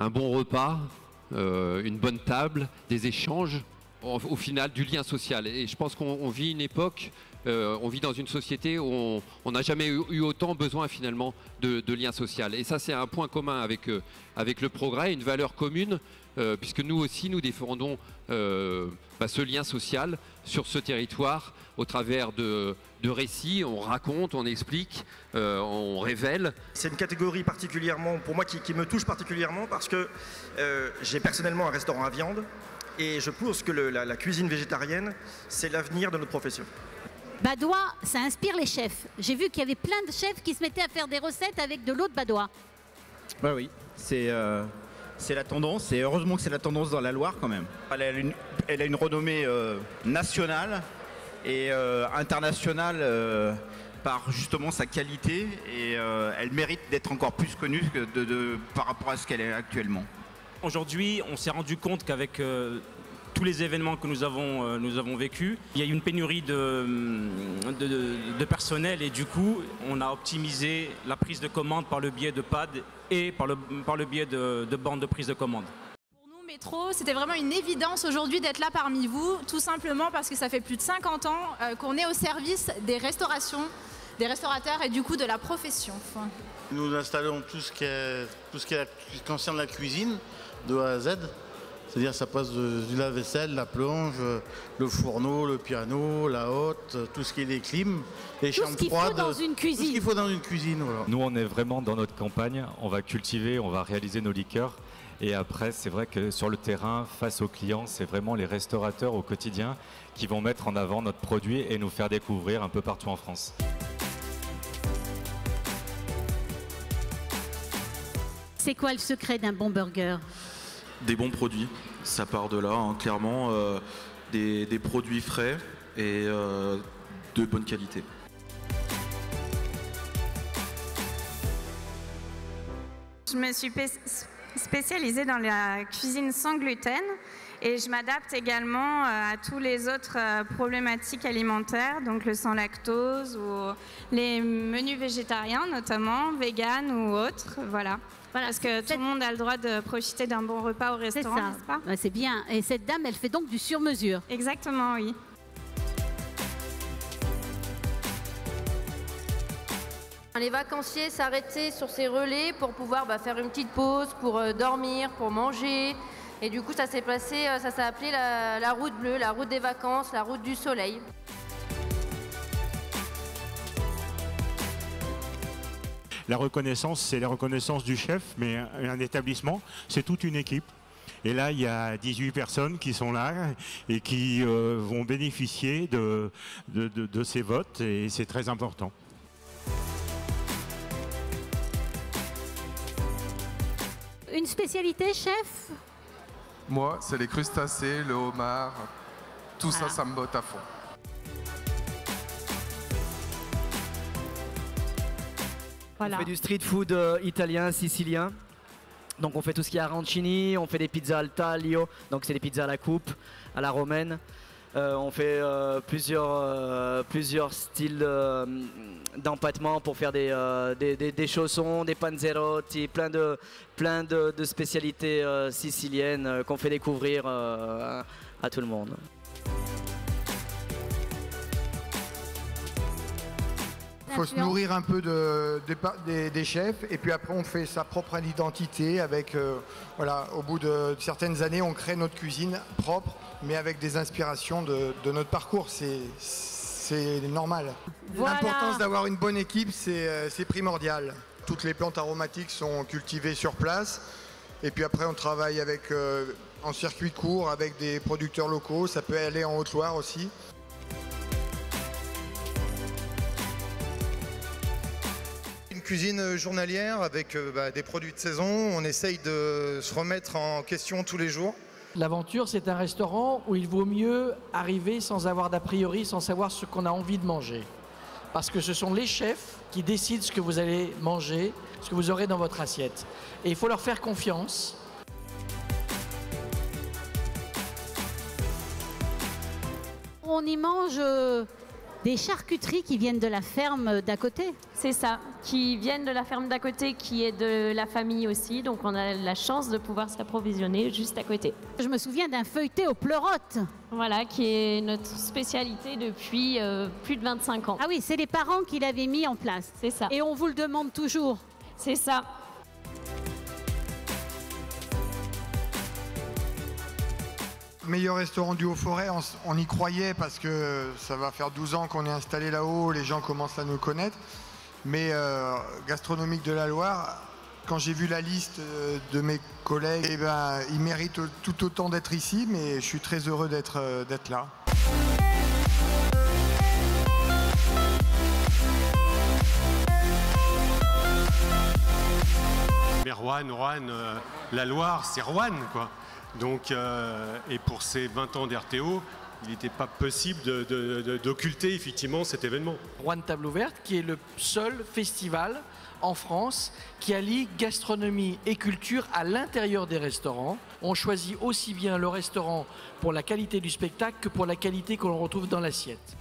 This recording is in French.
un bon repas, une bonne table, des échanges, au final du lien social. Et je pense qu'on vit une époque, on vit dans une société où on n'a jamais eu autant besoin finalement de lien social. Et ça, c'est un point commun avec le progrès, une valeur commune, puisque nous aussi, nous défendons ce lien social sur ce territoire au travers de récits. On raconte, on explique, on révèle. C'est une catégorie particulièrement, pour moi, qui me touche particulièrement parce que j'ai personnellement un restaurant à viande et je pense que la cuisine végétarienne, c'est l'avenir de notre profession. Badois, ça inspire les chefs. J'ai vu qu'il y avait plein de chefs qui se mettaient à faire des recettes avec de l'eau de Badois. Bah oui, c'est la tendance, et heureusement que c'est la tendance dans la Loire quand même. Elle a une renommée nationale et internationale par justement sa qualité, et elle mérite d'être encore plus connue par rapport à ce qu'elle est actuellement. Aujourd'hui, on s'est rendu compte qu'avec tous les événements que nous avons vécus, il y a eu une pénurie de personnel, et du coup, on a optimisé la prise de commande par le biais de pads et par le biais de bornes de prise de commande. Pour nous, Métro, c'était vraiment une évidence aujourd'hui d'être là parmi vous, tout simplement parce que ça fait plus de 50 ans qu'on est au service des restaurations, des restaurateurs et du coup de la profession. Nous installons tout ce qui concerne la cuisine de A à Z. C'est-à-dire ça passe du lave-vaisselle, la plonge, le fourneau, le piano, la hotte, tout ce qui est les clims, les chambres froides. Tout ce qu'il faut dans une cuisine. Tout ce qu'il faut dans une cuisine, voilà. Nous, on est vraiment dans notre campagne. On va cultiver, on va réaliser nos liqueurs. Et après, c'est vrai que sur le terrain, face aux clients, c'est vraiment les restaurateurs au quotidien qui vont mettre en avant notre produit et nous faire découvrir un peu partout en France. C'est quoi le secret d'un bon burger ? Des bons produits, ça part de là, hein, clairement, des produits frais et de bonne qualité. Je me suis spécialisée dans la cuisine sans gluten et je m'adapte également à tous les autres problématiques alimentaires, donc le sans lactose ou les menus végétariens notamment, vegan ou autres, voilà. Parce que tout le monde a le droit de profiter d'un bon repas au restaurant, n'est-ce pas ? Ouais, c'est bien. Et cette dame, elle fait donc du sur-mesure. Exactement, oui. Les vacanciers s'arrêtaient sur ces relais pour pouvoir faire une petite pause, pour dormir, pour manger. Et du coup, ça s'est passé, ça s'est appelé la route bleue, la route des vacances, la route du soleil. La reconnaissance, c'est la reconnaissance du chef, mais un établissement, c'est toute une équipe. Et là, il y a 18 personnes qui sont là et qui vont bénéficier de ces votes, et c'est très important. Une spécialité, chef ? Moi, c'est les crustacés, le homard, tout ça, ça me botte à fond. Voilà. On fait du street food italien, sicilien. Donc on fait tout ce qui est arancini, on fait des pizzas al taglio, donc c'est des pizzas à la coupe, à la romaine. On fait plusieurs styles d'empattement pour faire des chaussons, des panzerotti, plein de spécialités siciliennes qu'on fait découvrir à tout le monde. Il faut se nourrir un peu des chefs, et puis après on fait sa propre identité avec, voilà, au bout de certaines années on crée notre cuisine propre, mais avec des inspirations de notre parcours, c'est normal. Voilà. L'importance d'avoir une bonne équipe, c'est primordial. Toutes les plantes aromatiques sont cultivées sur place, et puis après on travaille avec, en circuit court avec des producteurs locaux, ça peut aller en Haute-Loire aussi. Cuisine journalière avec des produits de saison, on essaye de se remettre en question tous les jours. L'aventure, c'est un restaurant où il vaut mieux arriver sans avoir d'a priori, sans savoir ce qu'on a envie de manger. Parce que ce sont les chefs qui décident ce que vous allez manger, ce que vous aurez dans votre assiette. Et il faut leur faire confiance. On y mange Des charcuteries qui viennent de la ferme d'à côté? C'est ça, qui viennent de la ferme d'à côté, qui est de la famille aussi. Donc on a la chance de pouvoir s'approvisionner juste à côté. Je me souviens d'un feuilleté aux pleurotes. Voilà, qui est notre spécialité depuis plus de 25 ans. Ah oui, c'est les parents qui l'avaient mis en place. C'est ça. Et on vous le demande toujours. C'est ça. Meilleur restaurant du Haut-Forêt, on y croyait parce que ça va faire 12 ans qu'on est installé là-haut, les gens commencent à nous connaître. Mais gastronomique de la Loire, quand j'ai vu la liste de mes collègues, eh ben, ils méritent tout autant d'être ici, mais je suis très heureux d'être là. Mais Roanne, la Loire, c'est Roanne, quoi. Donc, et pour ces 20 ans d'RTO, il n'était pas possible d'occulter effectivement cet événement. Roanne Table Ouverte, qui est le seul festival en France qui allie gastronomie et culture à l'intérieur des restaurants. On choisit aussi bien le restaurant pour la qualité du spectacle que pour la qualité qu'on retrouve dans l'assiette.